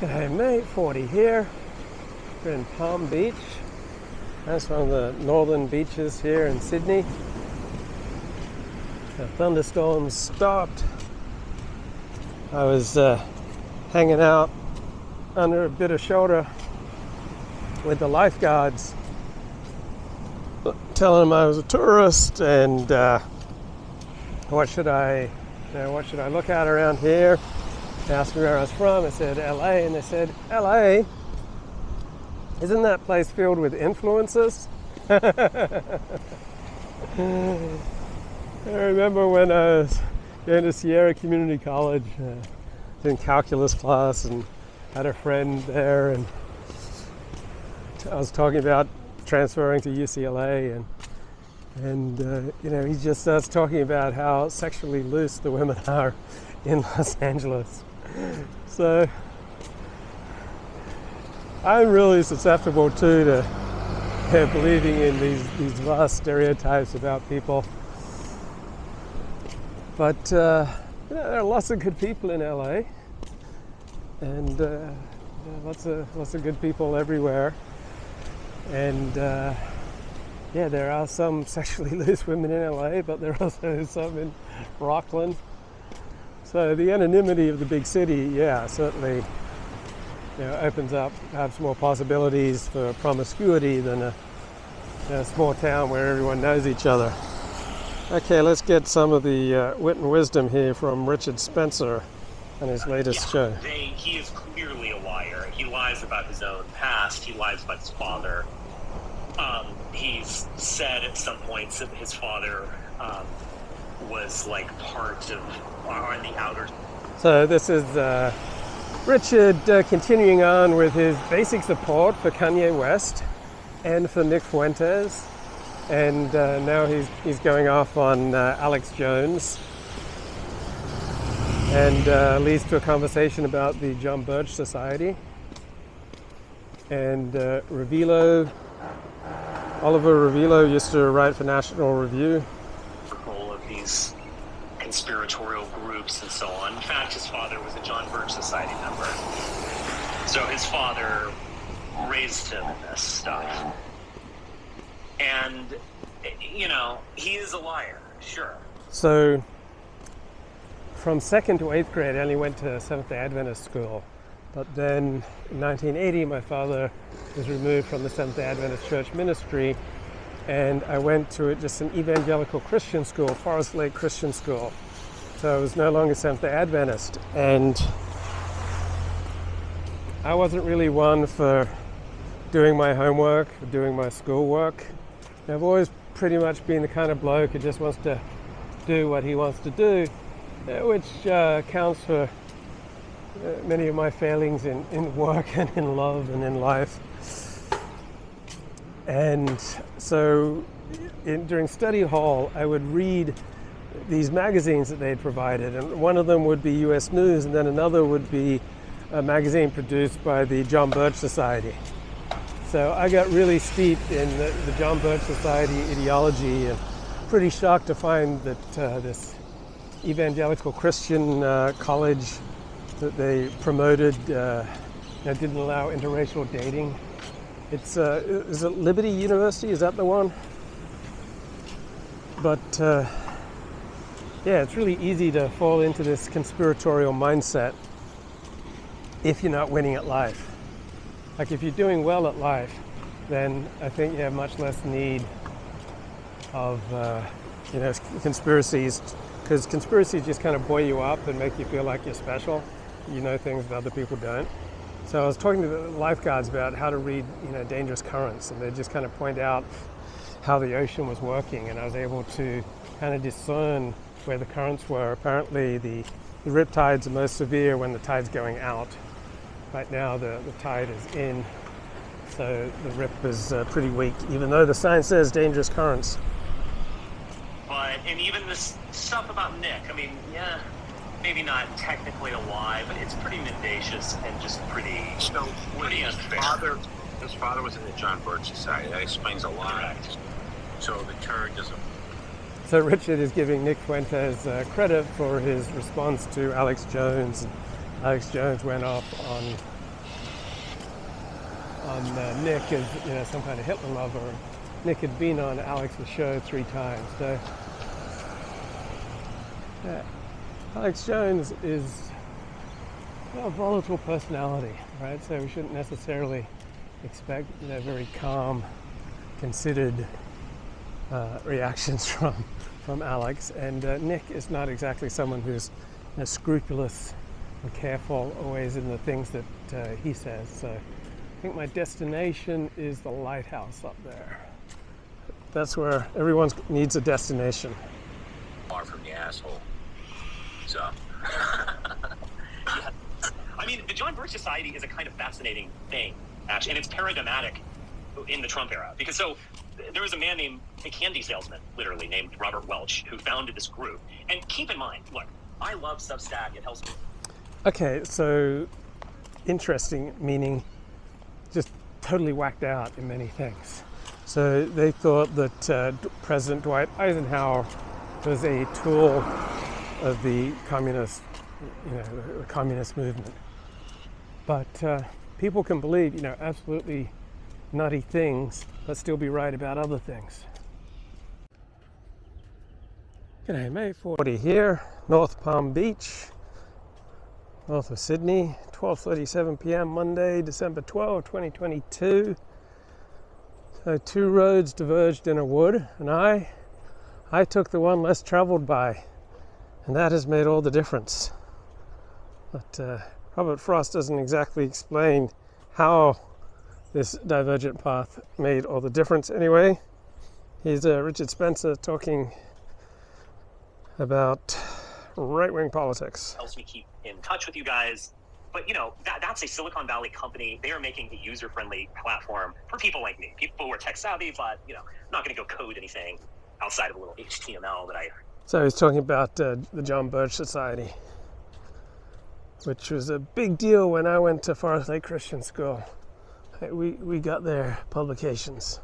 G'day mate, 40 here. We're in Palm Beach. That's one of the northern beaches here in Sydney. The thunderstorms stopped. I was hanging out under a bit of shelter with the lifeguards, telling them I was a tourist and what should I look at around here. They asked me where I was from. I said LA, and they said, LA? Isn't that place filled with influencers? I remember when I was going to Sierra Community College, in calculus class, and had a friend there, and I was talking about transferring to UCLA, and he just starts talking about how sexually loose the women are in Los Angeles. So I'm really susceptible too to believing in these vast stereotypes about people. But there are lots of good people in LA, and lots of good people everywhere. And there are some sexually loose women in LA, but there are also some in Rockland. So the anonymity of the big city, certainly, opens up perhaps more possibilities for promiscuity than a small town where everyone knows each other. Okay, let's get some of the wit and wisdom here from Richard Spencer on his latest show. He is clearly a liar. He lies about his own past. He lies about his father. He's said at some points that his father was like part of, on the outer. So this is Richard continuing on with his basic support for Kanye West and for Nick Fuentes, and now he's going off on Alex Jones, and leads to a conversation about the John Birch Society and Oliver Revillo used to write for National Review. All of these conspiratorial groups and so on. In fact, his father was a John Birch Society member. So his father raised him in this stuff. And, he is a liar, sure. So from 2nd to 8th grade, I only went to Seventh-day Adventist school. But then in 1980, my father was removed from the Seventh-day Adventist Church ministry, and I went to just an evangelical Christian school, Forest Lake Christian School. So I was no longer Seventh-day Adventist, and I wasn't really one for doing my homework, doing my schoolwork. I've always pretty much been the kind of bloke who just wants to do what he wants to do, which counts for many of my failings in work and in love and in life. And so during study hall, I would read these magazines that they had provided, and one of them would be US News, and then another would be a magazine produced by the John Birch Society. So I got really steeped in the John Birch Society ideology, and pretty shocked to find that this evangelical Christian college that they promoted didn't allow interracial dating. It's is it Liberty University? Is that the one? But it's really easy to fall into this conspiratorial mindset if you're not winning at life. Like if you're doing well at life, then I think you have much less need of conspiracies, because conspiracies just kind of buoy you up and make you feel like you're special. You know things that other people don't. So I was talking to the lifeguards about how to read, dangerous currents, and they just kind of point out how the ocean was working, and I was able to kind of discern where the currents were. Apparently the rip tides are most severe when the tide's going out. Right now the tide is in, so the rip is pretty weak, even though the sign says dangerous currents. And even this stuff about Nick, maybe not technically a lie, but it's pretty mendacious and just pretty unfair. His father was in the John Birch Society. That explains a lot. Correct. So the term doesn't. So Richard is giving Nick Fuentes credit for his response to Alex Jones. Alex Jones went off on Nick as some kind of Hitler lover. Nick had been on Alex's show 3 times. So Alex Jones is a volatile personality, right? So we shouldn't necessarily expect very calm, considered reactions from Alex. And Nick is not exactly someone who's scrupulous and careful always in the things that he says. So I think my destination is the lighthouse up there. That's where everyone needs a destination. Far from the asshole. So. Yeah. I mean, the John Birch Society is a kind of fascinating thing, actually, and it's paradigmatic in the Trump era. Because there was a man named a candy salesman, literally, named Robert Welch, who founded this group. And keep in mind, look, I love Substack. It helps me. Okay, so interesting, meaning just totally whacked out in many things. So they thought that President Dwight Eisenhower was a tool of the communist, the communist movement. But people can believe, absolutely nutty things, but still be right about other things. G'day, May 40 here, North Palm Beach, north of Sydney, 12:37 p.m. Monday, December 12, 2022. So 2 roads diverged in a wood, and I took the one less traveled by, and that has made all the difference. But Robert Frost doesn't exactly explain how this divergent path made all the difference. Anyway, here's Richard Spencer talking about right-wing politics. Helps me keep in touch with you guys. But, that's a Silicon Valley company. They are making a user-friendly platform for people like me, people who are tech-savvy, but, I'm not going to go code anything outside of a little HTML that I... So he's talking about the John Birch Society, which was a big deal when I went to Forest Lake Christian School. We got their publications.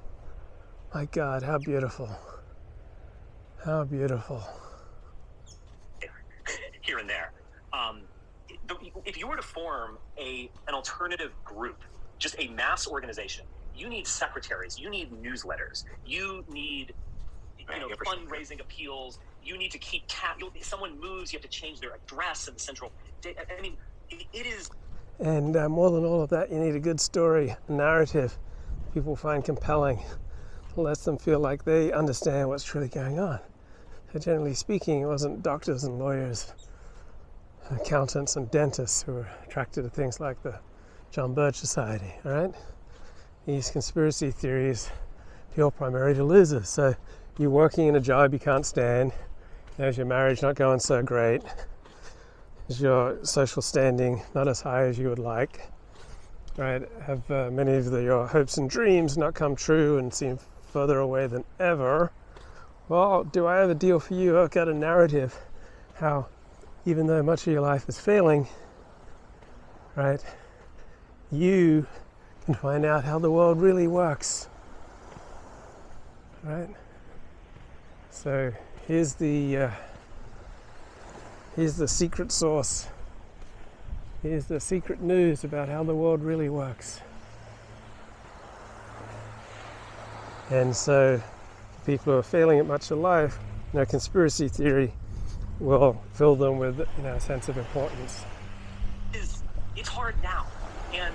My God, how beautiful. How beautiful. Here and there. If you were to form an alternative group, just a mass organization, you need secretaries, you need newsletters, you need fundraising appeals, you need to keep if someone moves, you have to change their address in the central. I mean, it is. And more than all of that, you need a good story, a narrative people find compelling, that lets them feel like they understand what's truly going on. So generally speaking, it wasn't doctors and lawyers, accountants and dentists who were attracted to things like the John Birch Society, all right? These conspiracy theories appeal primarily to losers. So you're working in a job you can't stand, there's your marriage not going so great, is your social standing not as high as you would like, right? Have many of your hopes and dreams not come true and seem further away than ever? Well, do I have a deal for you? I've got a narrative how even though much of your life is failing, right, you can find out how the world really works, right? So here's the secret sauce. Here's the secret news about how the world really works. And so people who are failing at much of life, conspiracy theory will fill them with a sense of importance. It's hard now, and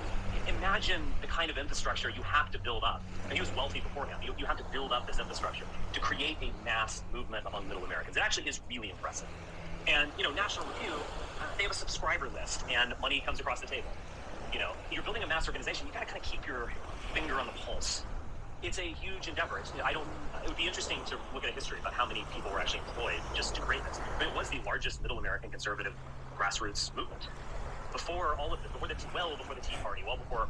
imagine the kind of infrastructure you have to build up. And he was wealthy beforehand. You have to build up this infrastructure to create a mass movement among middle Americans. It actually is really impressive. And National Review, they have a subscriber list, and money comes across the table. You're building a mass organization. You got to kind of keep your finger on the pulse. It's a huge endeavor. It would be interesting to look at a history about how many people were actually employed just to create this. But it was the largest middle American conservative grassroots movement. Before before the Tea Party, well before,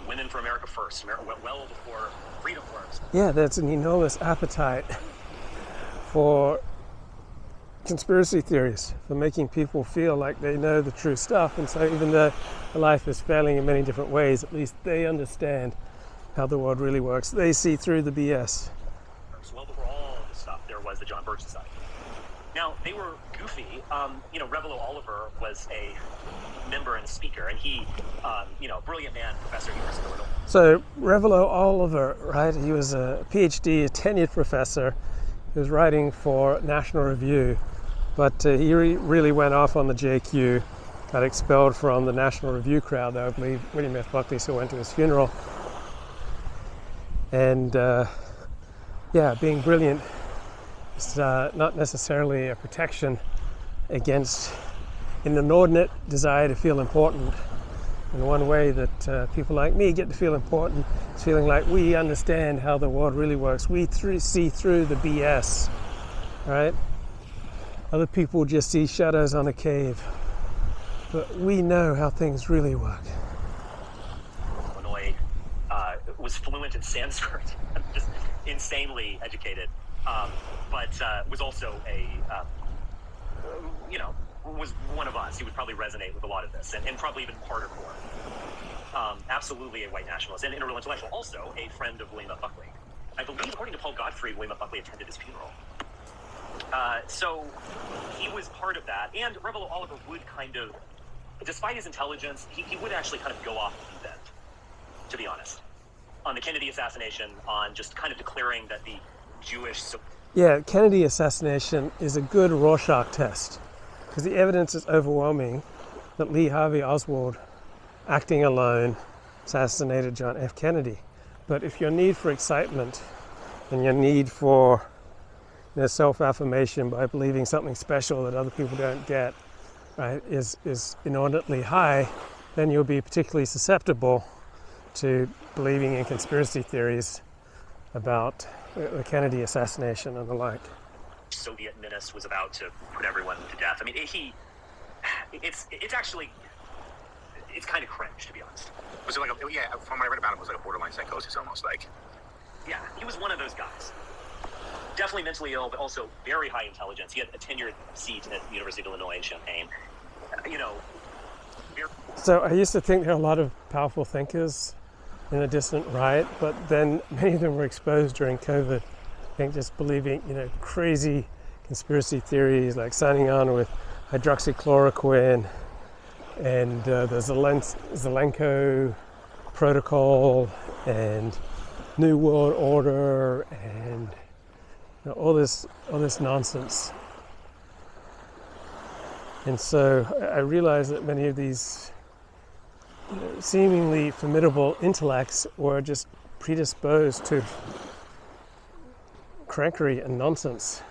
Women for America First, well before Freedom Wars. Yeah, that's an enormous appetite for conspiracy theories, for making people feel like they know the true stuff. And so even though life is failing in many different ways, at least they understand how the world really works. They see through the BS. Well before all this stuff, there was the John Birch Society. Now, they were goofy. Revelo Oliver was a member and a speaker, and he, brilliant man, professor at University of Illinois. So Revelo Oliver, right? He was a PhD, a tenured professor. He was writing for National Review, but he really went off on the JQ, got expelled from the National Review crowd, though I believe William F. Buckley still went to his funeral. And being brilliant is not necessarily a protection against an inordinate desire to feel important. And one way that people like me get to feel important is feeling like we understand how the world really works. We see through the BS, right? Other people just see shadows on a cave. But we know how things really work. Illinois was fluent in Sanskrit, just insanely educated, but was also was one of us. He would probably resonate with a lot of this, and probably even hardcore. Absolutely a white nationalist and interreal intellectual. Also a friend of William F. Buckley. I believe, according to Paul Godfrey, William F. Buckley attended his funeral. So he was part of that. And Revelo Oliver would kind of, despite his intelligence, he would actually kind of go off the deep end, to be honest, on the Kennedy assassination, on just kind of declaring that the Jewish... Yeah, Kennedy assassination is a good Rorschach test, because the evidence is overwhelming that Lee Harvey Oswald, acting alone, assassinated John F. Kennedy. But if your need for excitement and your need for self-affirmation by believing something special that other people don't get, right, is inordinately high, then you'll be particularly susceptible to believing in conspiracy theories about the Kennedy assassination and the like. Soviet menace was about to put everyone to death. I mean, it's kind of cringe, to be honest. Was it from what I read about him, it was like a borderline psychosis almost like. Yeah, he was one of those guys. Definitely mentally ill, but also very high intelligence. He had a tenured seat at the University of Illinois in Champaign. So I used to think there are a lot of powerful thinkers in the distant right, but then many of them were exposed during COVID. I think just believing, crazy conspiracy theories like signing on with hydroxychloroquine and the Zelenko protocol and New World Order and all this nonsense. And so I realized that many of these seemingly formidable intellects were just predisposed to crankery and nonsense.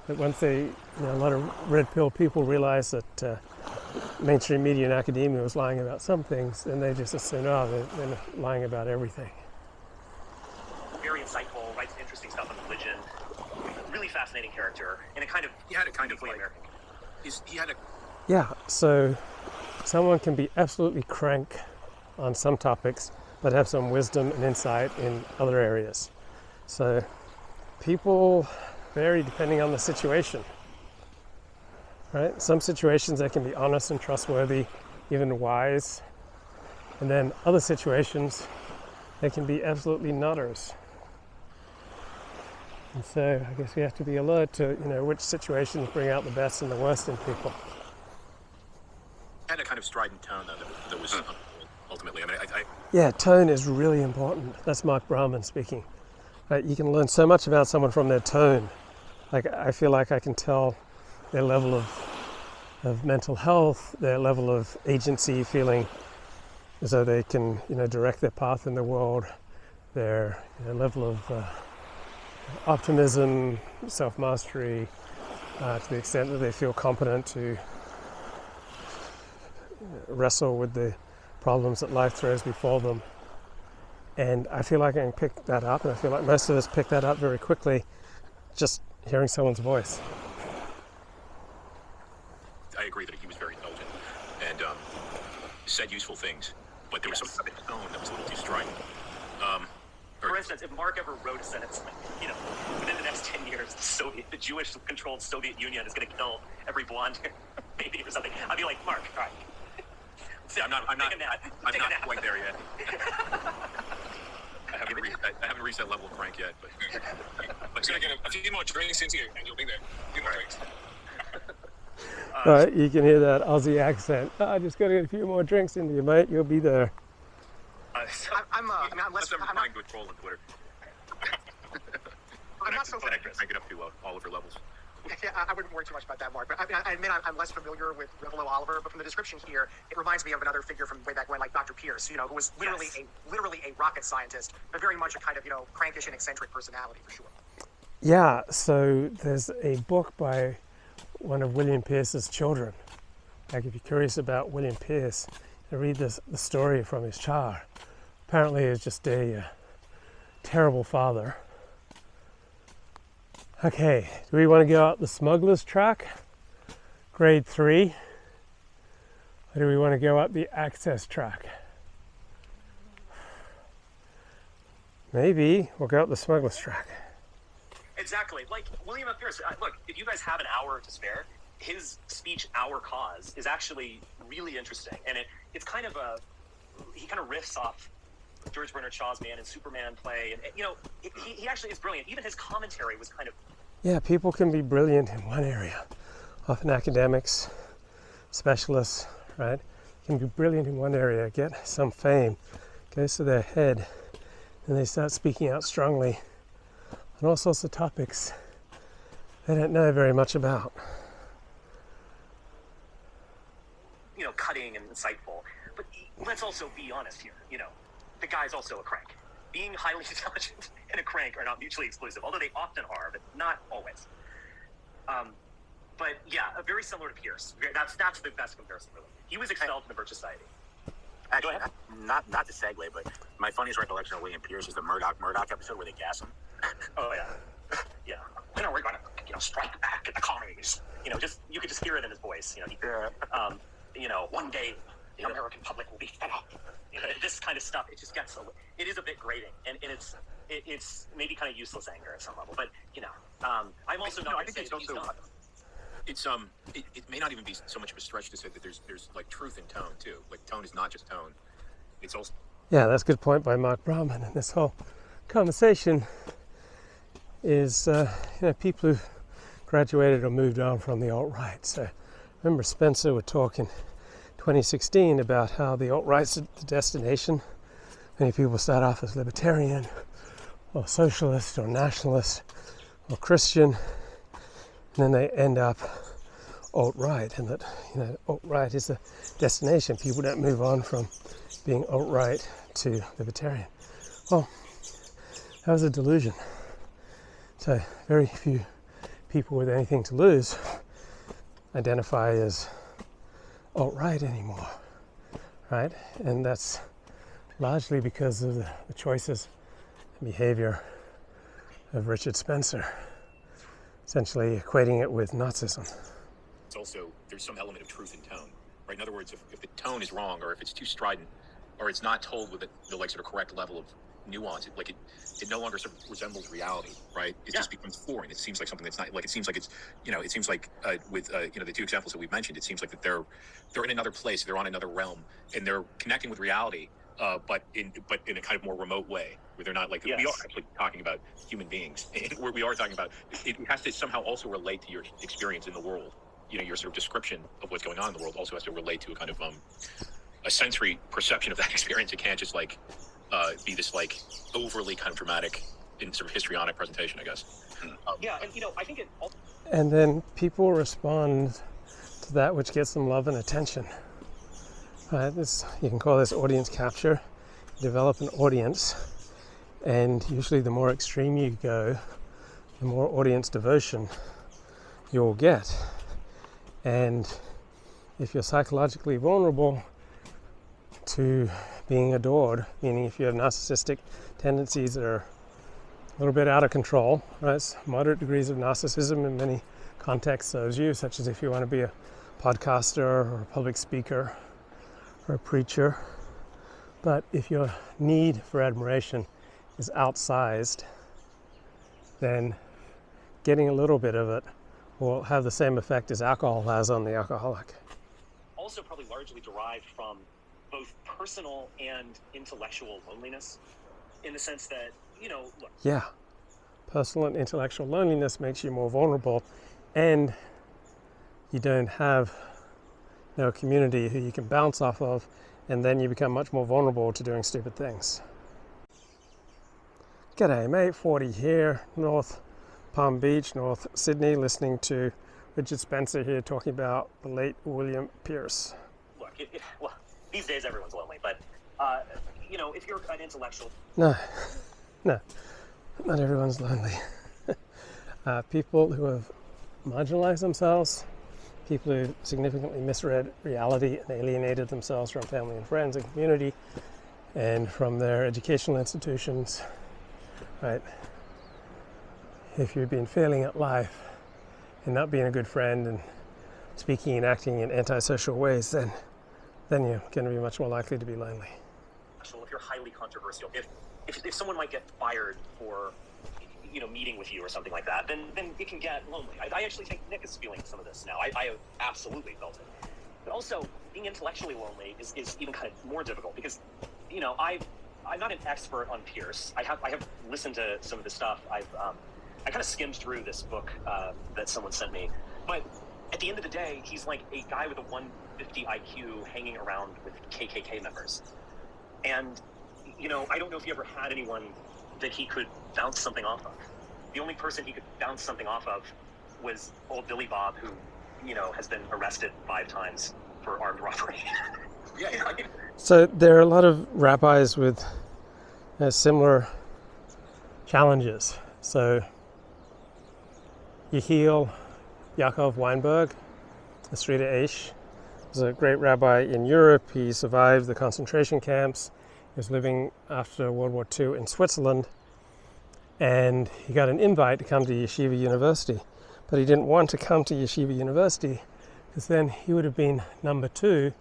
That once a lot of red pill people realized that mainstream media and academia was lying about some things, then they just assumed, they're lying about everything. Very insightful, writes interesting stuff on religion. Really fascinating character, and He had a kind of like, American. Yeah, so someone can be absolutely crank on some topics, but have some wisdom and insight in other areas. So people vary depending on the situation, right? Some situations they can be honest and trustworthy, even wise. And then other situations, they can be absolutely nutters. And so I guess we have to be alert to, which situations bring out the best and the worst in people. Had a kind of strident tone, though, that was ultimately. Yeah, tone is really important. That's Mark Brahman speaking. Right? You can learn so much about someone from their tone. Like, I feel like I can tell their level of mental health, their level of agency, feeling as though they can, direct their path in the world, their level of optimism, self-mastery, to the extent that they feel competent to wrestle with the problems that life throws before them. And I feel like I can pick that up, and I feel like most of us pick that up very quickly, just hearing someone's voice. I agree that he was very indulgent and said useful things, but there was some type of tone that was a little too strident. For instance, if Mark ever wrote a sentence like, within the next 10 years, the Jewish-controlled Soviet Union is going to kill every blonde baby or something, I'd be like, Mark, all right. I'm not quite there yet. I haven't reached that level of crank yet, but I'm just gonna get a few more drinks into you, and you'll be there. A few more drinks. Right, you can hear that Aussie accent. I just got to get a few more drinks into you, mate. You'll be there. I'm less. Unless I'm trying to troll on Twitter. I'm not so. I can crank it up to Oliver levels. Yeah, I wouldn't worry too much about that, Mark. But I admit I'm less familiar with Revelo Oliver. But from the description here, it reminds me of another figure from way back when, like Dr. Pierce, who was literally a rocket scientist, but very much a kind of crankish and eccentric personality for sure. Yeah. So there's a book by one of William Pierce's children. Like, if you're curious about William Pierce, you read the story from his child. Apparently, he's just a terrible father. Okay, do we want to go out the smuggler's track, grade 3, or do we want to go up the access track? Maybe we'll go up the smuggler's track. Exactly. Like William F. Pierce, look, if you guys have an hour to spare, his speech, Our Cause, is actually really interesting. And it's kind of he kind of riffs off George Bernard Shaw's Man and Superman play. And, he actually is brilliant. Even his commentary was kind of... Yeah, people can be brilliant in one area. Often academics, specialists, right, can be brilliant in one area, get some fame, goes to their head, and they start speaking out strongly on all sorts of topics they don't know very much about. Cutting and insightful. But let's also be honest here. The guy's also a crank. Being highly intelligent and a crank are not mutually exclusive, although they often are, but not always. But yeah, very similar to Pierce. That's the best comparison, really. He was expelled from the Birch Society. Actually, not to segue, but my funniest recollection of William Pierce is the Murdoch episode where they gas him. Oh yeah, yeah. When are we going to strike back at the commies? You could just hear it in his voice. One day the American public will be fed up. This kind of stuff. It just gets it is a bit grating, and it's maybe kind of useless anger at some level. But I'm also not. I think it's also. It may not even be so much of a stretch to say that there's like truth in tone too. Like tone is not just tone. It's also. Yeah, that's a good point by Mark Brahman. And this whole conversation is people who graduated or moved on from the alt-right. So remember Spencer would talk in 2016 about how the alt-right's the destination. Many people start off as libertarian or socialist or nationalist or Christian, and then they end up alt-right, and that alt-right is the destination. People don't move on from being alt-right to libertarian. Well, that was a delusion. So very few people with anything to lose identify as alt-right anymore, right? And that's largely because of the choices and behavior of Richard Spencer, essentially equating it with Nazism. It's also, there's some element of truth in tone, right? In other words, if the tone is wrong, or if it's too strident, or it's not told with the sort of correct level of nuance, it no longer sort of resembles reality, right? It just becomes foreign. It seems like something that's not, like, it seems like it's, it seems like with the two examples that we've mentioned, it seems like that they're in another place, they're on another realm, and they're connecting with reality, but in a kind of more remote way, where they're not like, we are actually talking about human beings, and where we are talking about, it has to somehow also relate to your experience in the world. Your sort of description of what's going on in the world also has to relate to a kind of a sensory perception of that experience. It can't just be this overly kind of dramatic in sort of histrionic presentation, I guess. And I think it. And then people respond to that which gets them love and attention. Right? You can call this audience capture. You develop an audience, and usually the more extreme you go, the more audience devotion you'll get. And if you're psychologically vulnerable to being adored, meaning if you have narcissistic tendencies that are a little bit out of control, right? Moderate degrees of narcissism in many contexts serves you, such as if you want to be a podcaster or a public speaker or a preacher. But if your need for admiration is outsized, then getting a little bit of it will have the same effect as alcohol has on the alcoholic. Also probably largely derived from both personal and intellectual loneliness, in the sense that, look. Yeah, personal and intellectual loneliness makes you more vulnerable, and you don't have a community who you can bounce off of, and then you become much more vulnerable to doing stupid things. G'day mate, 40 here, North Palm Beach, North Sydney, listening to Richard Spencer here talking about the late William Pierce. Look, well, these days everyone's lonely, but, if you're an intellectual... No, not everyone's lonely. People who have marginalized themselves, people who significantly misread reality and alienated themselves from family and friends and community and from their educational institutions, right? If you've been failing at life and not being a good friend and speaking and acting in antisocial ways, then you're going to be much more likely to be lonely. If you're highly controversial, if someone might get fired for meeting with you or something like that, then it can get lonely. I actually think Nick is feeling some of this now. I have absolutely felt it. But also, being intellectually lonely is even kind of more difficult because, I'm not an expert on Pierce. I have listened to some of the stuff. I kind of skimmed through this book that someone sent me. But at the end of the day, he's like a guy with a 150 IQ hanging around with KKK members. And, I don't know if he ever had anyone that he could bounce something off of. The only person he could bounce something off of was old Billy Bob, who, has been arrested 5 times for armed robbery. Yeah. So there are a lot of rabbis with similar challenges. So Yehiel Yaakov Weinberg, the Srida Aish, was a great rabbi in Europe. He survived the concentration camps. He was living after World War II in Switzerland, and he got an invite to come to Yeshiva University, but he didn't want to come to Yeshiva University because then he would have been number 2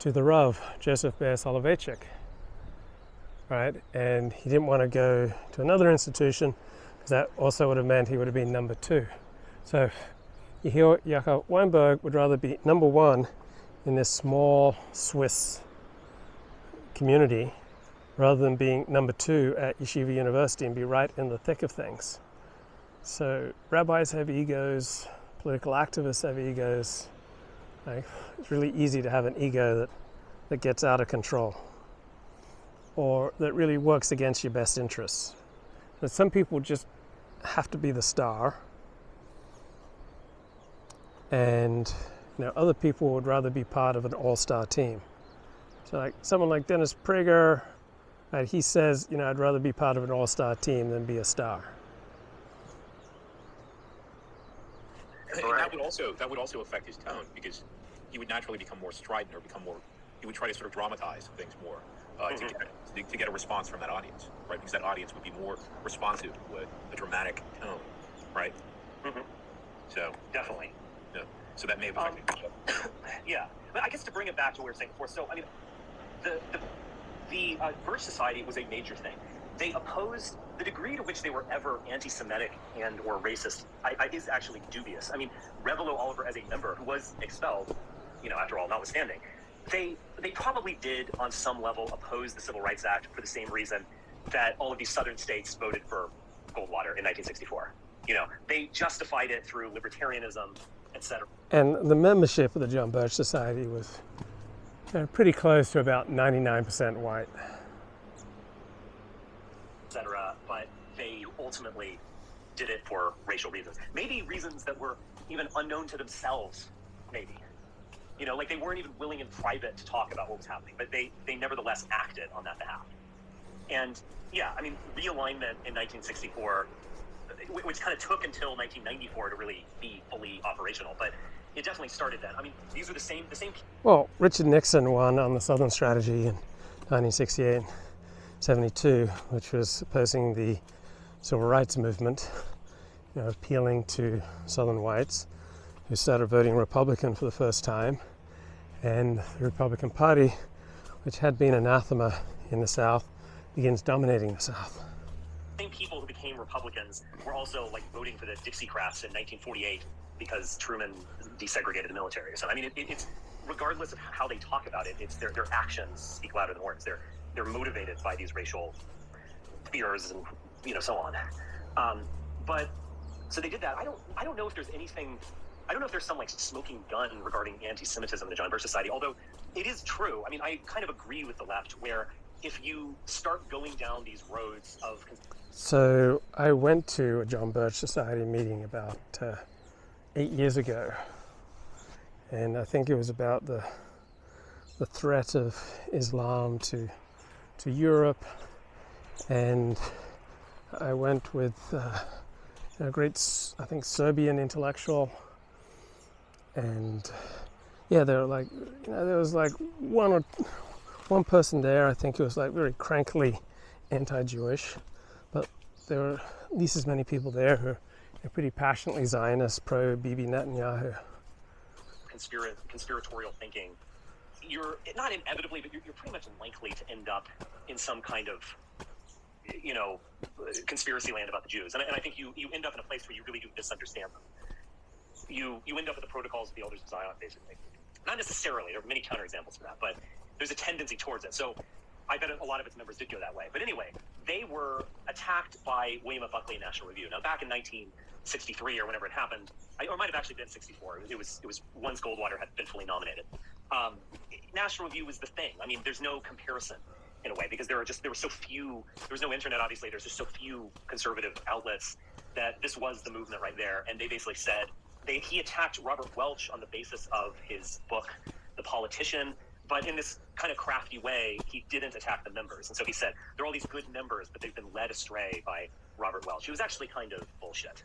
to the Rav, Joseph Ber Soloveitchik, right? And he didn't want to go to another institution because that also would have meant he would have been number 2. So Yehiel Yaakov Weinberg would rather be number 1 in this small Swiss community rather than being number 2 at Yeshiva University and be right in the thick of things. So rabbis have egos, political activists have egos. It's really easy to have an ego that gets out of control or that really works against your best interests. But some people just have to be the star, and other people would rather be part of an all-star team. So like someone like Dennis Prager, he says, I'd rather be part of an all-star team than be a star. And that would also affect his tone because he would naturally become more strident or he would try to sort of dramatize things more to get a response from that audience, right? Because that audience would be more responsive to a dramatic tone, right? Mm-hmm. So definitely. Yeah. So that may have affected him. Yeah, but I guess to bring it back to what we were saying before, so I mean, the Birch Society was a major thing. They opposed the degree to which they were ever anti-Semitic and or racist. Is actually dubious. I mean, Revelo Oliver as a member who was expelled, after all, notwithstanding, they probably did on some level oppose the Civil Rights Act for the same reason that all of these southern states voted for Goldwater in 1964. They justified it through libertarianism, etc. And the membership of the John Birch Society was pretty close to about 99% white. Etc. But they ultimately did it for racial reasons. Maybe reasons that were even unknown to themselves, maybe. Like they weren't even willing in private to talk about what was happening, but they nevertheless acted on that behalf. And yeah, I mean, realignment in 1964, which kind of took until 1994 to really be fully operational, but it definitely started then. I mean, these are the same. Well, Richard Nixon won on the Southern Strategy in 1968, 72, which was opposing the Civil Rights Movement, appealing to Southern whites who started voting Republican for the first time, and the Republican Party, which had been anathema in the South, begins dominating the South. Same people who became Republicans were also voting for the Dixiecrats in 1948 because Truman desegregated the military. So I mean, it's regardless of how they talk about it, it's their actions speak louder than words. They're motivated by these racial fears and so on. But so they did that. I don't know if there's anything I don't know if there's some like smoking gun regarding anti-Semitism in the John Birch Society, although it is true. I mean, I kind of agree with the left where if you start going down these roads of... So I went to a John Birch Society meeting about 8 years ago, and I think it was about the threat of Islam to Europe, and I went with a great, I think, Serbian intellectual, and yeah, there were like, there was like one person there, I think it was like very crankily anti-Jewish, but there were at least as many people there who are pretty passionately Zionist, pro-Bibi Netanyahu. Conspiratorial thinking, you're not inevitably, but you're pretty much likely to end up in some kind of, conspiracy land about the Jews. And I think you end up in a place where you really do misunderstand them. You end up with the protocols of the elders of Zion, basically. Not necessarily, there are many counterexamples for that, but there's a tendency towards it. So I bet a lot of its members did go that way. But anyway, they were attacked by William F. Buckley and National Review. Now, back in 1963 or whenever it happened, or it might have actually been 64. It was once Goldwater had been fully nominated. National Review was the thing. I mean, there's no comparison in a way because there were so few. There was no internet, obviously. There's just so few conservative outlets that this was the movement right there. And they basically said he attacked Robert Welch on the basis of his book, The Politician. But in this kind of crafty way, he didn't attack the members. And so he said, there are all these good members, but they've been led astray by Robert Welch. He was actually kind of bullshit,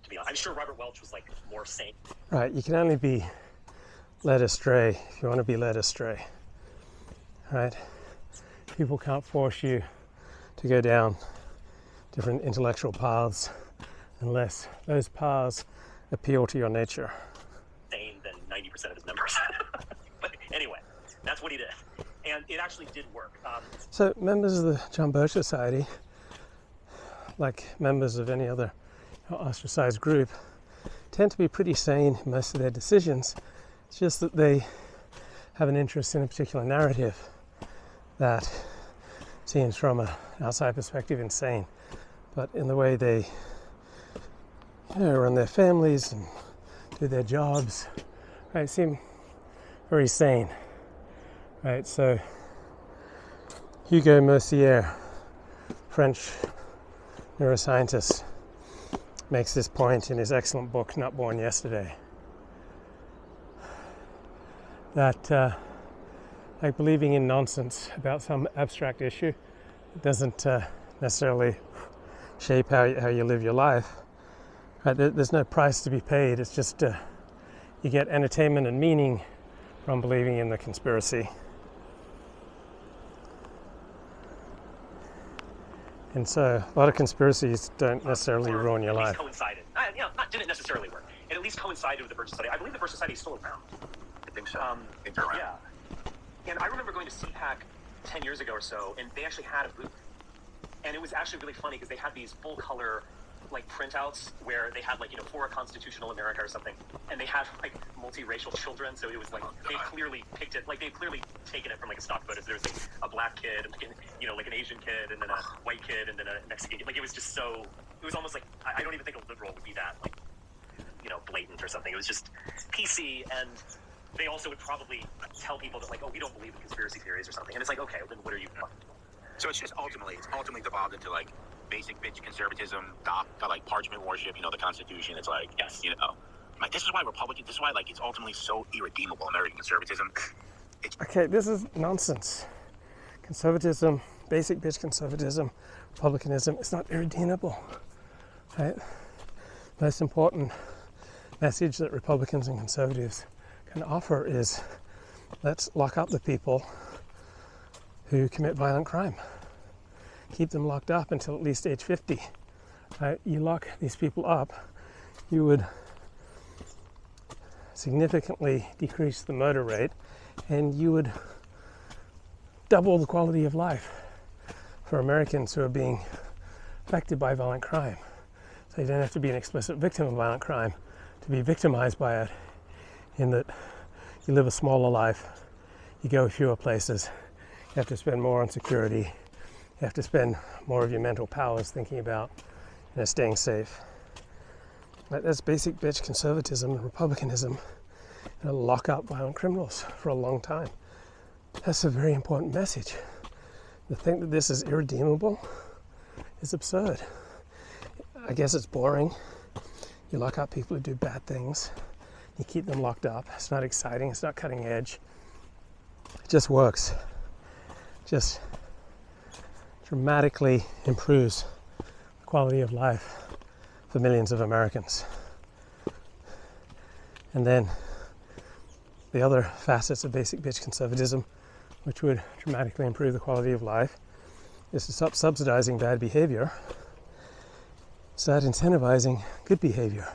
to be honest. I'm sure Robert Welch was like more sane. Right, you can only be led astray if you want to be led astray. Right? People can't force you to go down different intellectual paths unless those paths appeal to your nature. Sane than 90% of his members. But anyway. That's what he did. And it actually did work. So members of the John Birch Society, like members of any other ostracized group, tend to be pretty sane in most of their decisions. It's just that they have an interest in a particular narrative that seems from an outside perspective insane. But in the way they run their families and do their jobs, right, seem very sane. Right, so Hugo Mercier, French neuroscientist, makes this point in his excellent book, Not Born Yesterday, that like believing in nonsense about some abstract issue doesn't necessarily shape how you live your life. Right, there's no price to be paid. It's just you get entertainment and meaning from believing in the conspiracy. And so a lot of conspiracies don't necessarily ruin your life. Coincided. Didn't necessarily work. It at least coincided with the Birch Society. I believe the Birch Society is still around. I think so. I think they're around. Yeah. And I remember going to CPAC 10 years ago or so, and they actually had a booth. And it was actually really funny because they had these full color like printouts where they had like, for a constitutional America or something. And they had like multiracial children. So it was like, they clearly picked it, like they've clearly taken it from like a stock photo. So there was like a black kid, like an Asian kid, and then a white kid, and then a Mexican kid. Like it was just so, it was almost like, I don't even think a liberal would be that like, blatant or something. It was just PC, and they also would probably tell people that like, oh, we don't believe in conspiracy theories or something. And it's like, okay, well, then what are you doing? So it's ultimately devolved into like basic bitch conservatism, the like parchment worship, the Constitution. It's like, yes, like this is why like it's ultimately so irredeemable, American conservatism. Okay, this is nonsense. Conservatism, basic bitch conservatism, republicanism, it's not irredeemable, right? Most important message that Republicans and conservatives can offer is let's lock up the people who commit violent crime. Keep them locked up until at least age 50. Right? You lock these people up, you would significantly decrease the murder rate, and you would double the quality of life for Americans who are being affected by violent crime. So you don't have to be an explicit victim of violent crime to be victimized by it, in that you live a smaller life, you go fewer places, you have to spend more on security, you have to spend more of your mental powers thinking about staying safe. Like, that's basic bitch conservatism and republicanism. Lock up violent criminals for a long time. That's a very important message. To think that this is irredeemable is absurd. I guess it's boring. You lock up people who do bad things. You keep them locked up. It's not exciting. It's not cutting edge. It just works. Just dramatically improves the quality of life for millions of Americans. And then the other facets of basic bitch conservatism, which would dramatically improve the quality of life, is to stop subsidizing bad behavior, start incentivizing good behavior.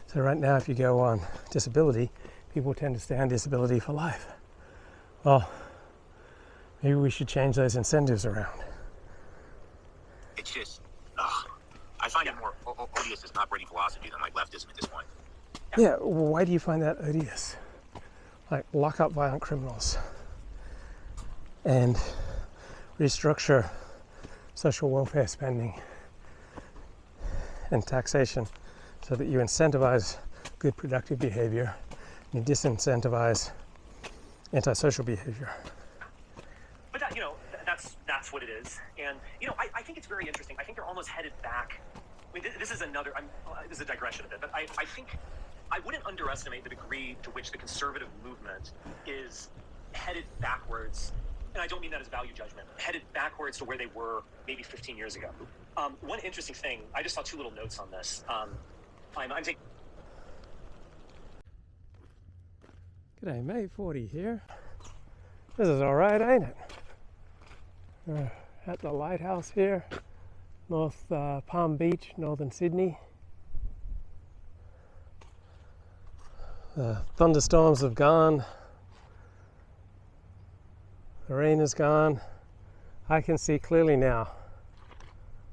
So right now, if you go on disability, people tend to stay on disability for life. Well, maybe we should change those incentives around. It's just, I find it more odious as an operating philosophy than like leftism at this point. Yeah, why do you find that odious? Like, lock up violent criminals and restructure social welfare spending and taxation so that you incentivize good productive behavior and you disincentivize antisocial behavior. But that, that's what it is. And I think it's very interesting. I think they're almost headed back. I mean, this is another. This is a digression a bit, but I think I wouldn't underestimate the degree to which the conservative movement is headed backwards. And I don't mean that as value judgment. Headed backwards to where they were maybe 15 years ago. One interesting thing. I just saw two little notes on this. I'm taking. G'day, May 40 here. This is alright, ain't it? We're at the lighthouse here, North Palm Beach, northern Sydney. The thunderstorms have gone. The rain is gone. I can see clearly now.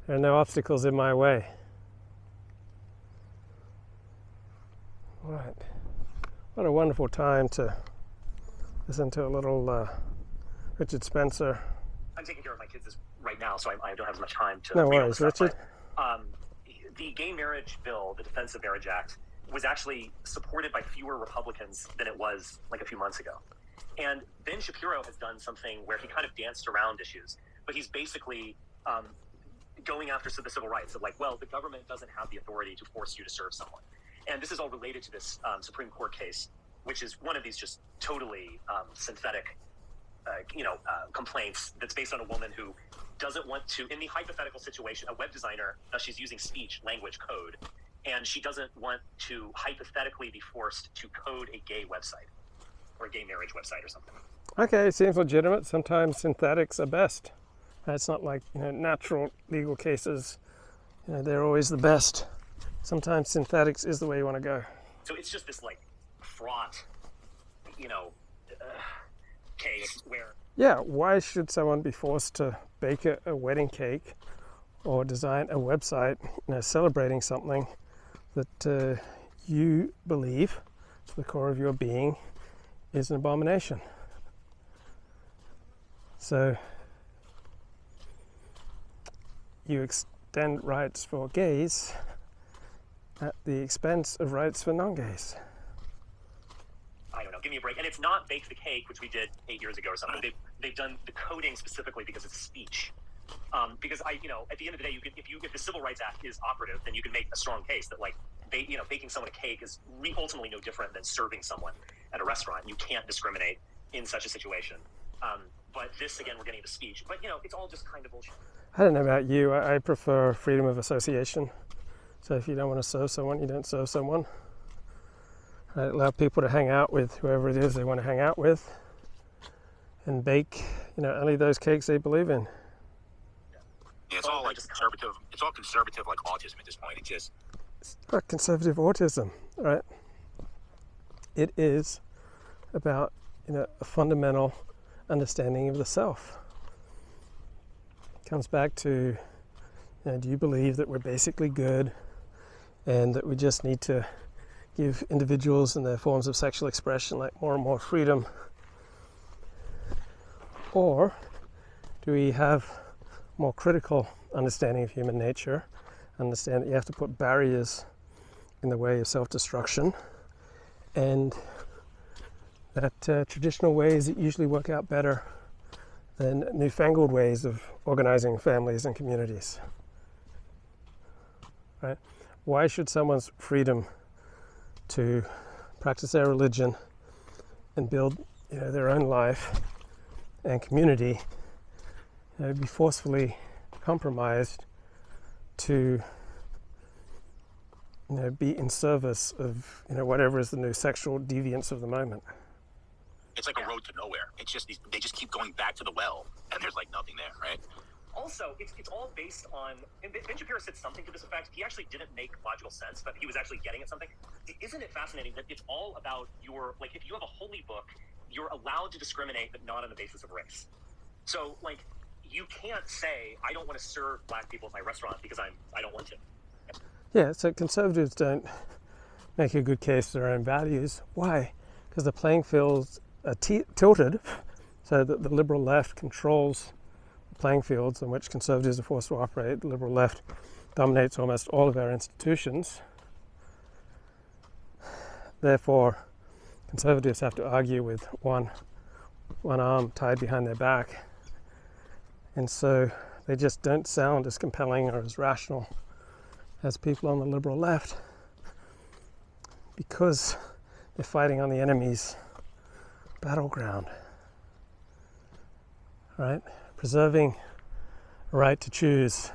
There are no obstacles in my way. Right. What a wonderful time to listen to a little Richard Spencer. I'm taking care of my kids right now, so I don't have as much time to. No worries, Richard. The gay marriage bill, the Defense of Marriage Act, was actually supported by fewer Republicans than it was like a few months ago. And Ben Shapiro has done something where he kind of danced around issues, but he's basically going after the civil rights of like, well, the government doesn't have the authority to force you to serve someone. And this is all related to this Supreme Court case, which is one of these just totally synthetic, complaints that's based on a woman who doesn't want to, in the hypothetical situation, a web designer, she's using speech, language, code, and she doesn't want to hypothetically be forced to code a gay website or a gay marriage website or something. Okay, it seems legitimate. Sometimes synthetics are best. It's not like natural legal cases. They're always the best. Sometimes synthetics is the way you want to go. So it's just this like fraught, case where. Yeah, why should someone be forced to bake a wedding cake or design a website, celebrating something that you believe to the core of your being is an abomination? So you extend rights for gays at the expense of rights for non-gays. I don't know, give me a break. And it's not bake the cake, which we did 8 years ago or something. They've done the coding specifically because it's speech. Because at the end of the day, if the Civil Rights Act is operative, then you can make a strong case that baking someone a cake is ultimately no different than serving someone at a restaurant. You can't discriminate in such a situation. But this, again, we're getting into speech. But it's all just kind of bullshit. I don't know about you. I prefer freedom of association. So if you don't want to serve someone, you don't serve someone. I allow people to hang out with whoever it is they want to hang out with and bake, only those cakes they believe in. Yeah, it's all like conservative. It's all conservative, like autism at this point. It's not conservative autism, right? It is about a fundamental understanding of the self. It comes back to, do you believe that we're basically good and that we just need to give individuals and their forms of sexual expression like more and more freedom? Or do we have more critical understanding of human nature, understand that you have to put barriers in the way of self-destruction, and that traditional ways that usually work out better than newfangled ways of organizing families and communities. Right? Why should someone's freedom to practice their religion and build, their own life and community, be forcefully compromised to, be in service of, whatever is the new sexual deviance of the moment? It's like a road to nowhere. It's just they just keep going back to the well, and there's like nothing there, right? Also, it's all based on, and Ben Shapiro said something to this effect. He actually didn't make logical sense, but he was actually getting at something. Isn't it fascinating that it's all about if you have a holy book, you're allowed to discriminate, but not on the basis of race. So, you can't say, I don't want to serve black people at my restaurant because I don't want to. Yeah, so conservatives don't make a good case for their own values. Why? Because the playing fields are tilted so that the liberal left controls the playing fields in which conservatives are forced to operate. The liberal left dominates almost all of our institutions. Therefore, conservatives have to argue with one arm tied behind their back. And so they just don't sound as compelling or as rational as people on the liberal left, because they're fighting on the enemy's battleground. Right? Preserving a right to choose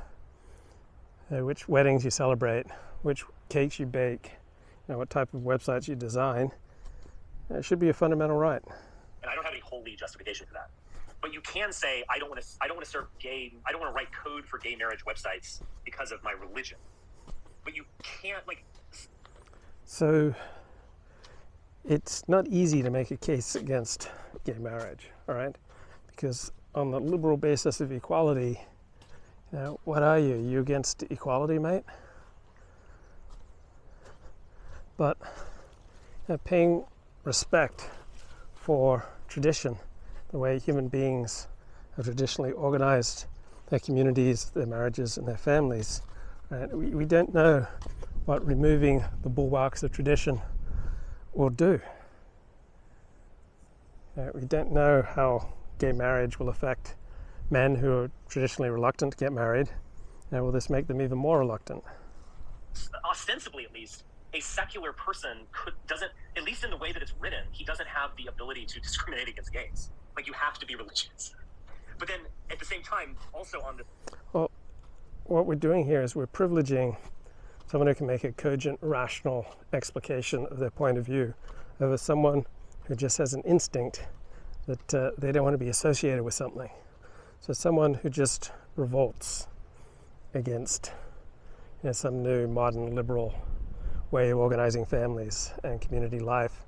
which weddings you celebrate, which cakes you bake, what type of websites you design. It should be a fundamental right. And I don't have any holy justification for that. But you can say, I don't want to serve I don't want to write code for gay marriage websites because of my religion. But you can't, So it's not easy to make a case against gay marriage, all right? Because on the liberal basis of equality, what are you? You against equality, mate? But paying respect for tradition, the way human beings have traditionally organized their communities, their marriages, and their families. Right? We don't know what removing the bulwarks of tradition will do. We don't know how gay marriage will affect men who are traditionally reluctant to get married. Will this make them even more reluctant? Ostensibly, at least, a secular person doesn't, at least in the way that it's written, he doesn't have the ability to discriminate against gays. You have to be religious. But then, at the same time, also on the... Well, what we're doing here is we're privileging someone who can make a cogent, rational explication of their point of view over someone who just has an instinct that they don't want to be associated with something. So someone who just revolts against some new modern liberal way of organizing families and community life.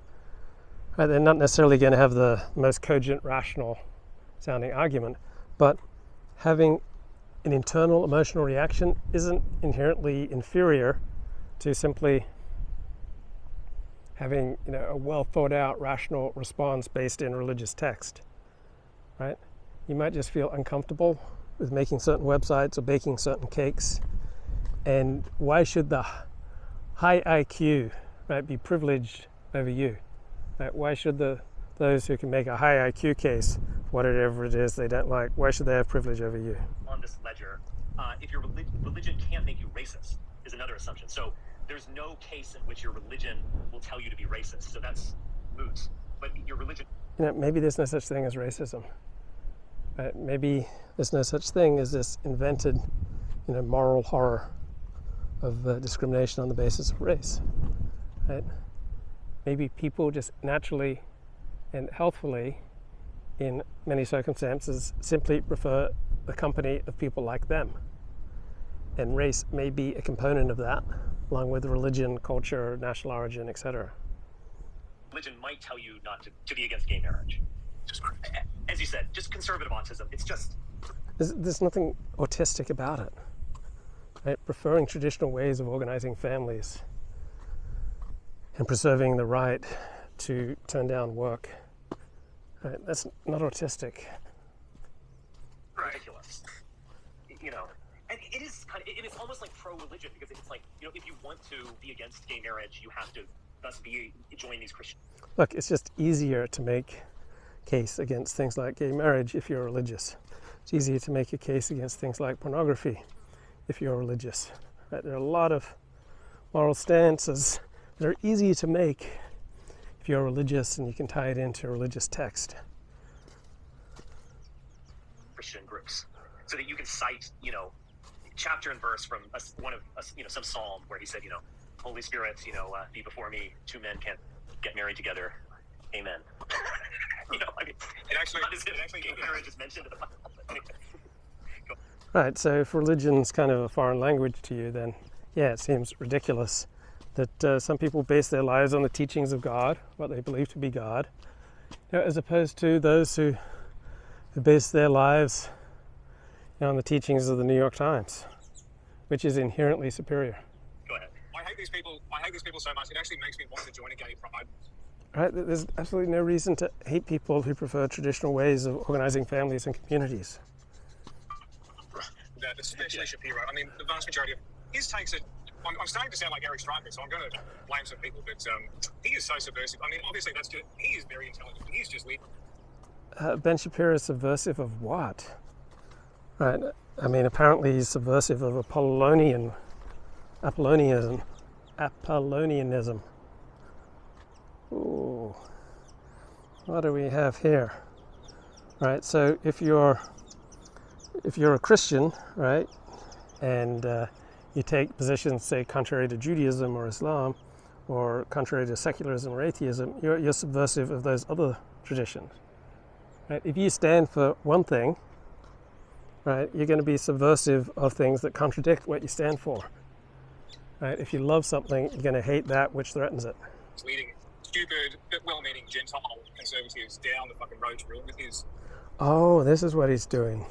Right, they're not necessarily going to have the most cogent, rational sounding argument, but having an internal emotional reaction isn't inherently inferior to simply having a well thought out, rational response based in religious text. Right? You might just feel uncomfortable with making certain websites or baking certain cakes, and why should the high IQ, right, be privileged over you? Right? Why should those who can make a high IQ case, whatever it is they don't like, why should they have privilege over you? On this ledger, if your religion can't make you racist, is another assumption. So there's no case in which your religion will tell you to be racist. So that's moot. But your religion... maybe there's no such thing as racism. Right? Maybe there's no such thing as this invented, moral horror of discrimination on the basis of race. Right? Maybe people just naturally and healthfully, in many circumstances, simply prefer the company of people like them. And race may be a component of that, along with religion, culture, national origin, etc. Religion might tell you not to be against gay marriage. Just, as you said, just conservative autism. It's just... There's nothing autistic about it. Right? Preferring traditional ways of organizing families and preserving the right to turn down work. Right? That's not autistic. Ridiculous. And it is and it's almost like pro-religion, because it's like, you know, if you want to be against gay marriage, you have to thus join these Christian. Look, it's just easier to make a case against things like gay marriage if you're religious. It's easier to make a case against things like pornography if you're religious. Right? There are a lot of moral stances that are easy to make if you're religious and you can tie it into a religious text. Christian groups, so that you can cite, you know, chapter and verse from some psalm where he said, you know, Holy Spirit, you know, be before me, two men can't get married together, amen. You know, I mean, It actually gay marriage is mentioned in the Bible. Right, so if religion's kind of a foreign language to you, then yeah, it seems ridiculous that some people base their lives on the teachings of God, what they believe to be God, you know, as opposed to those who base their lives, you know, on the teachings of the New York Times, which is inherently superior. Go ahead. I hate these people so much. It actually makes me want to join a gay pride. Right, there's absolutely no reason to hate people who prefer traditional ways of organizing families and communities. That, especially Shapiro. I mean, the vast majority of his takes I'm starting to sound like Eric Stryker, so I'm going to blame some people, but he is so subversive. I mean, obviously he is very intelligent. He's just Ben Shapiro is subversive of what? Right, I mean, apparently he's subversive of Apollonianism. Ooh, what do we have here? Right, so if you're a Christian, right, and you take positions, say, contrary to Judaism or Islam, or contrary to secularism or atheism, you're subversive of those other traditions. Right? If you stand for one thing, right, you're going to be subversive of things that contradict what you stand for. Right? If you love something, you're going to hate that which threatens it. leading stupid but well-meaning Gentile conservatives down the fucking road to ruin with his. Oh, this is what he's doing.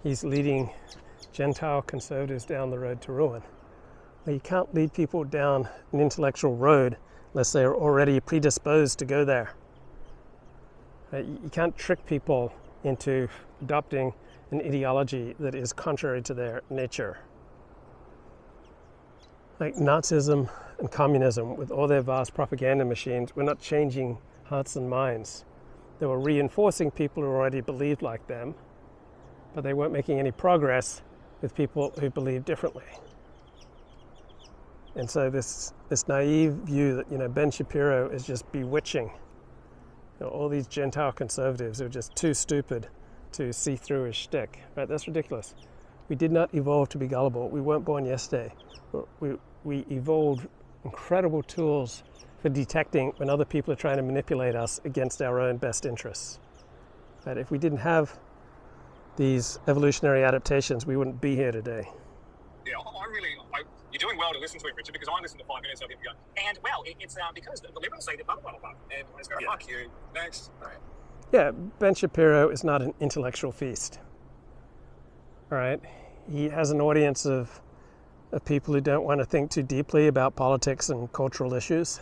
He's leading Gentile conservatives down the road to ruin. Well, you can't lead people down an intellectual road unless they're already predisposed to go there. You can't trick people into adopting an ideology that is contrary to their nature. Like Nazism and communism, with all their vast propaganda machines, were not changing hearts and minds. They were reinforcing people who already believed like them, but they weren't making any progress with people who believed differently. And so this naive view that, Ben Shapiro is just bewitching, all these Gentile conservatives who are just too stupid to see through his shtick, right? That's ridiculous. We did not evolve to be gullible. We weren't born yesterday. We evolved incredible tools for detecting when other people are trying to manipulate us against our own best interests. Right? If we didn't have these evolutionary adaptations, we wouldn't be here today. Yeah, you're doing well to listen to him, Richard, because I listened to 5 minutes of him go, and well, it's because the liberals say that blah, blah, blah, blah. And I just go, fuck you, next. All right. Yeah, Ben Shapiro is not an intellectual feast. All right? He has an audience of people who don't want to think too deeply about politics and cultural issues.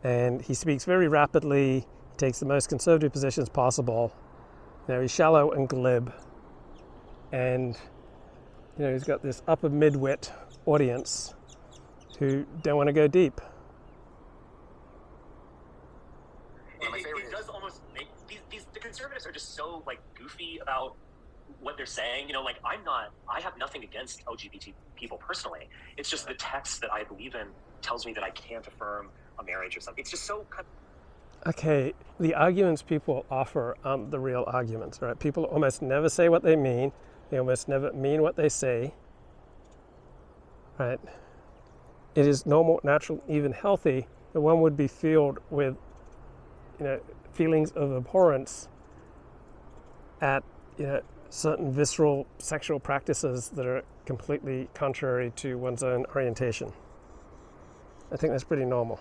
And he speaks very rapidly, he takes the most conservative positions possible. He's shallow and glib. And he's got this upper mid-wit audience who don't want to go deep. It does almost make the conservatives are just so goofy about what they're saying. I have nothing against LGBT people personally. It's just the text that I believe in tells me that I can't affirm a marriage or something. It's just so. Okay, the arguments people offer aren't the real arguments, right? People almost never say what they mean. They almost never mean what they say, right? It is normal, natural, even healthy that one would be filled with, feelings of abhorrence at, certain visceral sexual practices that are completely contrary to one's own orientation. I think that's pretty normal.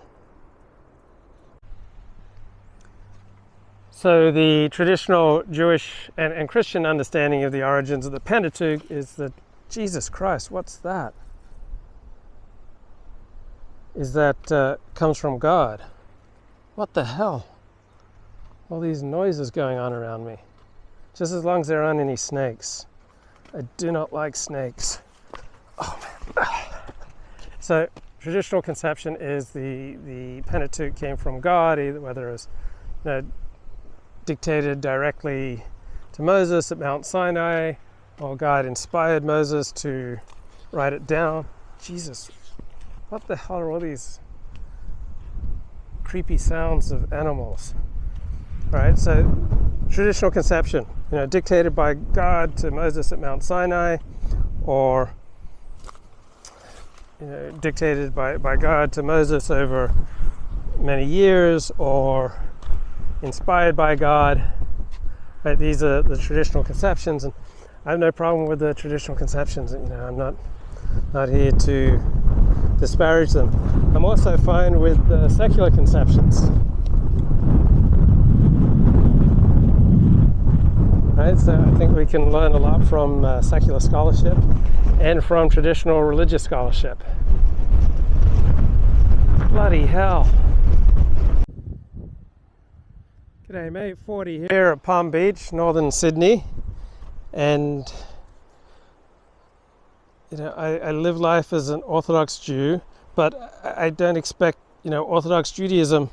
So the traditional Jewish and Christian understanding of the origins of the Pentateuch is that, Jesus Christ, what's that? Is that comes from God. What the hell? All these noises going on around me. Just as long as there aren't any snakes. I do not like snakes. So traditional conception is the Pentateuch came from God, either whether it was dictated directly to Moses at Mount Sinai, or God inspired Moses to write it down. Jesus, what the hell are all these creepy sounds of animals? All right, so traditional conception, dictated by God to Moses at Mount Sinai, or dictated by God to Moses over many years, or inspired by God. Right? These are the traditional conceptions, and I have no problem with the traditional conceptions. I'm not here to disparage them. I'm also fine with the secular conceptions. Right? So I think we can learn a lot from secular scholarship and from traditional religious scholarship. Bloody hell. G'day mate, 40 here at Palm Beach, northern Sydney, and I live life as an Orthodox Jew, but I don't expect Orthodox Judaism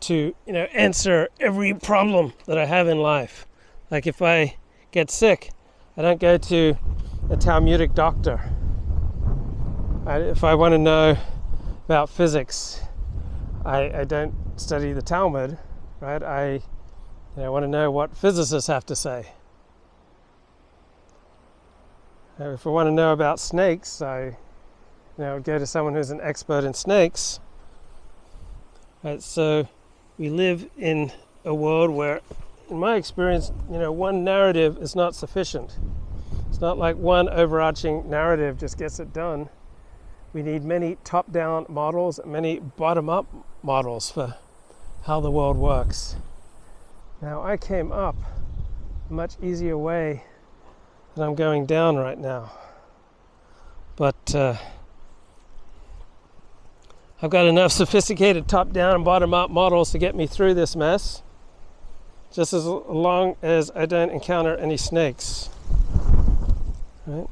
to answer every problem that I have in life. Like if I get sick, I don't go to a Talmudic doctor. If I want to know about physics, I don't study the Talmud, right? I want to know what physicists have to say. If I want to know about snakes, I go to someone who's an expert in snakes. Right? So we live in a world where, in my experience, one narrative is not sufficient. It's not like one overarching narrative just gets it done. We need many top-down models, many bottom-up models for how the world works. Now, I came up a much easier way than I'm going down right now. But I've got enough sophisticated top-down and bottom-up models to get me through this mess, just as long as I don't encounter any snakes. Right?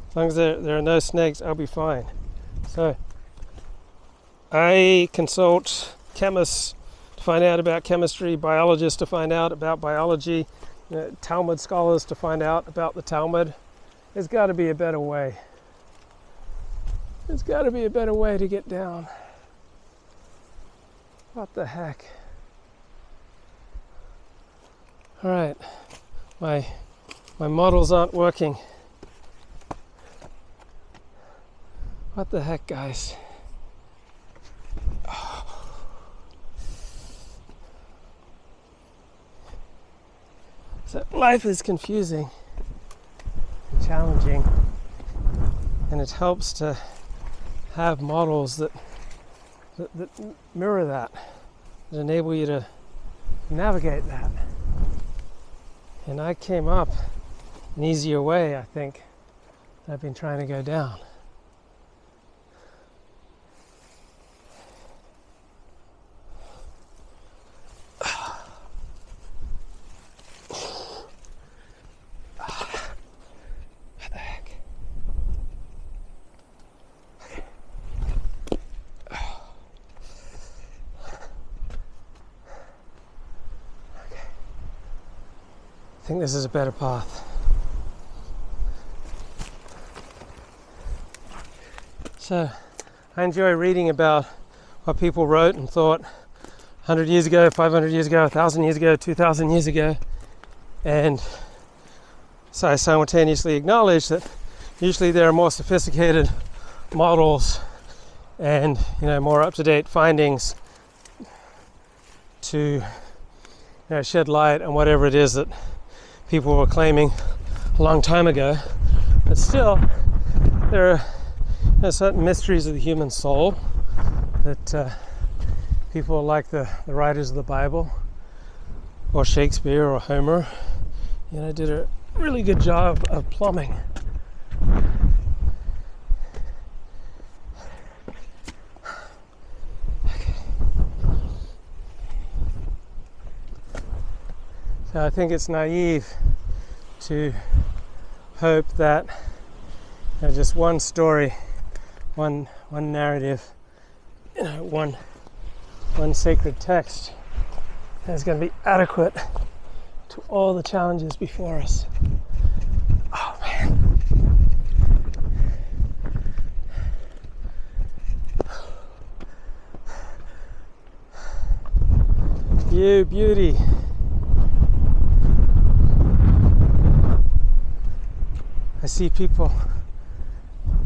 As long as there are no snakes, I'll be fine. So I consult chemists to find out about chemistry, biologists to find out about biology, Talmud scholars to find out about the Talmud. There's got to be a better way. There's got to be a better way to get down. What the heck? All right, my models aren't working. What the heck, guys? So life is confusing and challenging, and it helps to have models that mirror that enable you to navigate that. And I came up an easier way, I think, that I've been trying to go down. I think this is a better path. So I enjoy reading about what people wrote and thought 100 years ago, 500 years ago, 1,000 years ago, 2,000 years ago. And so I simultaneously acknowledge that usually there are more sophisticated models and more up-to-date findings to shed light on whatever it is that people were claiming a long time ago. But still, there are certain mysteries of the human soul that people like the writers of the Bible or Shakespeare or Homer did a really good job of plumbing. So I think it's naive to hope that just one story, one narrative, one sacred text is going to be adequate to all the challenges before us. Oh man. You beauty. I see people.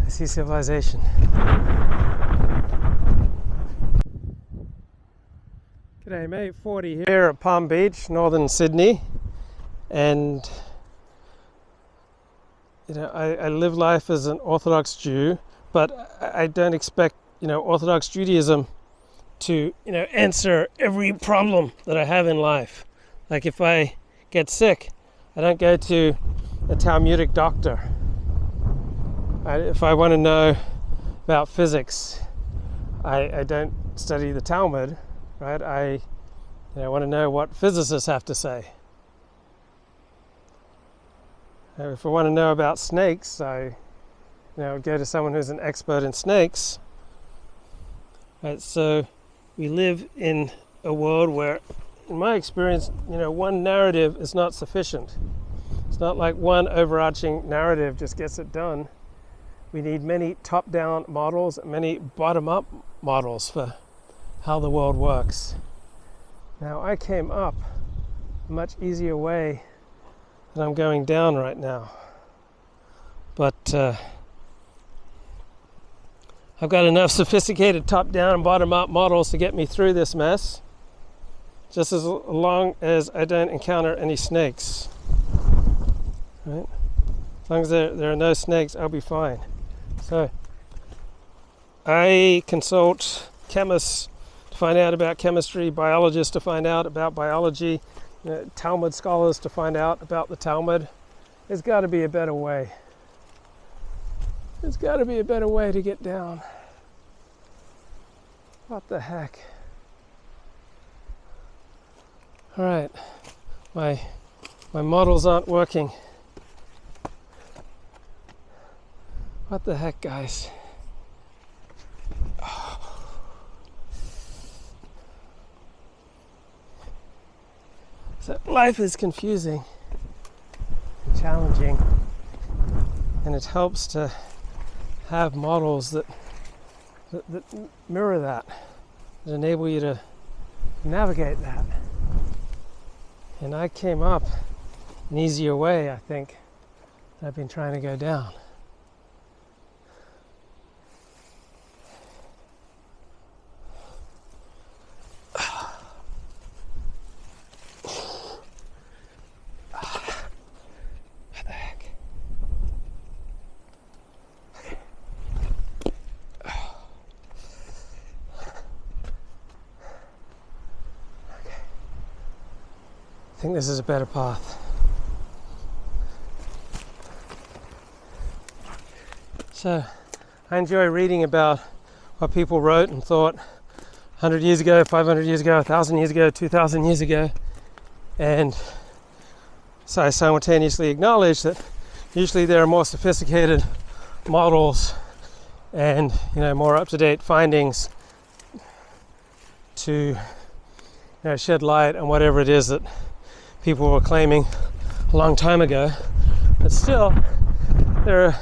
I see civilization. G'day mate, 40 here at Palm Beach, northern Sydney, and I live life as an Orthodox Jew, but I don't expect Orthodox Judaism to answer every problem that I have in life. Like if I get sick, I don't go to a Talmudic doctor. If I want to know about physics, I don't study the Talmud, right? I want to know what physicists have to say. If I want to know about snakes, I go to someone who's an expert in snakes. Right, so we live in a world where, in my experience, one narrative is not sufficient. It's not like one overarching narrative just gets it done. We need many top-down models, many bottom-up models for how the world works. Now, I came up a much easier way than I'm going down right now. But I've got enough sophisticated top-down and bottom-up models to get me through this mess, just as long as I don't encounter any snakes. Right? As long as there are no snakes, I'll be fine. So I consult chemists to find out about chemistry, biologists to find out about biology, Talmud scholars to find out about the Talmud. There's got to be a better way. There's got to be a better way to get down. What the heck? All right, my models aren't working. What the heck, guys? So life is confusing and challenging, and it helps to have models that mirror that enable you to navigate that. And I came up an easier way, I think, that I've been trying to go down. I think this is a better path. So I enjoy reading about what people wrote and thought 100 years ago, 500 years ago, 1,000 years ago, 2,000 years ago. And so I simultaneously acknowledge that usually there are more sophisticated models and more up-to-date findings to shed light on whatever it is that people were claiming a long time ago. But still, there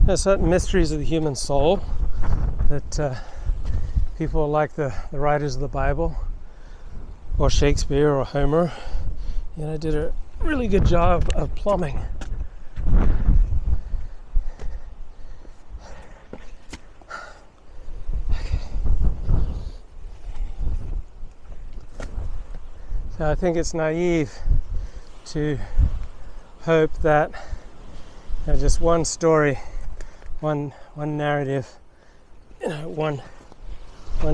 are certain mysteries of the human soul that people like the writers of the Bible or Shakespeare or Homer did a really good job of plumbing. So I think it's naive to hope that just one story, one narrative, one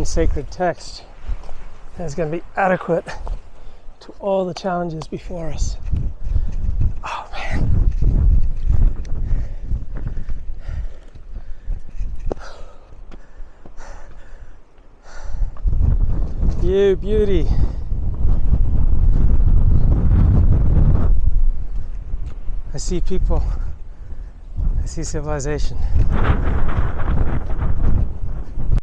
sacred text is going to be adequate to all the challenges before us. Oh man. You beauty. I see people. I see civilization.